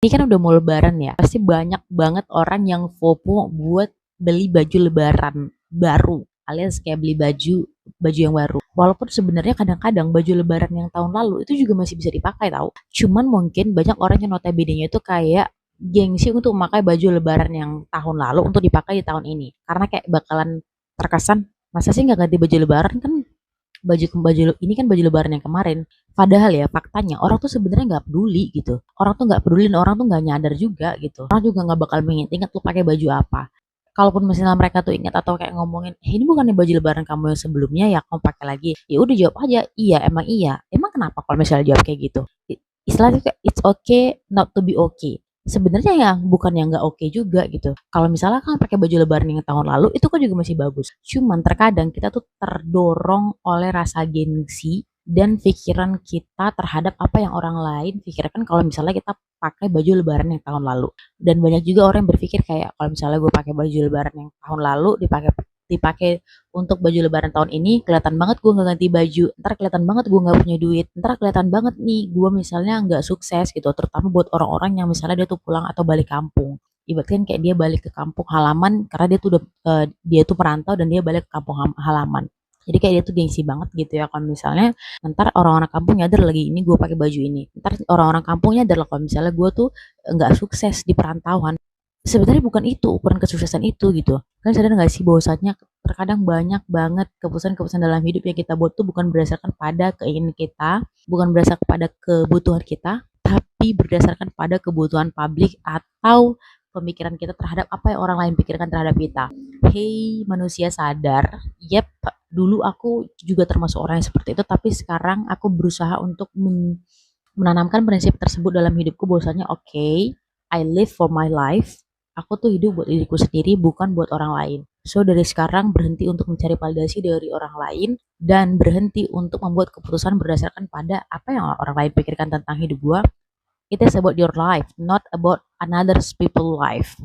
Ini kan udah mau lebaran ya, pasti banyak banget orang yang FOMO buat beli baju lebaran baru, alias kayak beli baju baju yang baru. Walaupun sebenarnya kadang-kadang baju lebaran yang tahun lalu itu juga masih bisa dipakai tahu. Cuman mungkin banyak orang yang notabene-nya itu kayak gengsi untuk memakai baju lebaran yang tahun lalu untuk dipakai di tahun ini. Karena kayak bakalan terkesan, masa sih nggak ganti baju lebaran, kan baju ini kan baju lebaran yang kemarin. Padahal ya faktanya orang tuh sebenarnya nggak peduli gitu. Orang tuh nggak peduli dan orang tuh nggak nyadar juga gitu. Orang juga nggak bakal mengingat-ingat lu pakai baju apa. Kalaupun misalnya mereka tuh ingat atau kayak ngomongin, ini bukannya baju lebaran kamu yang sebelumnya ya kamu pakai lagi. Ya udah jawab aja, iya emang iya. Emang kenapa kalau misalnya jawab kayak gitu? Istilahnya kayak it's okay not to be okay. Sebenarnya yang bukan yang nggak oke juga gitu. Kalau misalnya kan pakai baju lebaran yang tahun lalu itu kan juga masih bagus. Cuman terkadang kita tuh terdorong oleh rasa gengsi dan pikiran kita terhadap apa yang orang lain pikirkan kalau misalnya kita pakai baju lebaran yang tahun lalu. Dan banyak juga orang yang berpikir kayak kalau misalnya gue pakai baju lebaran yang tahun lalu dipakai dipakai untuk baju lebaran tahun ini, kelihatan banget gue nggak ganti baju, ntar kelihatan banget gue nggak punya duit, ntar kelihatan banget nih gue misalnya nggak sukses gitu, terutama buat orang-orang yang misalnya dia tuh pulang atau balik kampung. Ibaratkan kayak dia balik ke kampung halaman karena dia tuh udah dia tuh perantau dan dia balik ke kampung halaman. Jadi kayak dia tuh gengsi banget gitu ya kalau misalnya ntar orang-orang kampung nyadar lagi ini gue pakai baju ini. Ntar orang-orang kampung nyadar lah kalau misalnya gue tuh nggak sukses di perantauan. Sebenarnya bukan itu ukuran kesuksesan itu gitu. Kan sadar nggak sih bahwasanya terkadang banyak banget keputusan-keputusan dalam hidup yang kita buat tuh bukan berdasarkan pada keinginan kita, bukan berdasarkan pada kebutuhan kita, tapi berdasarkan pada kebutuhan publik atau pemikiran kita terhadap apa yang orang lain pikirkan terhadap kita. Hey manusia sadar, yep, dulu aku juga termasuk orang yang seperti itu, tapi sekarang aku berusaha untuk menanamkan prinsip tersebut dalam hidupku bahwasanya oke, I live for my life. Aku tuh hidup buat diriku sendiri, bukan buat orang lain. So, dari sekarang berhenti untuk mencari validasi dari orang lain dan berhenti untuk membuat keputusan berdasarkan pada apa yang orang lain pikirkan tentang hidup gua. It is about your life, not about another people's life.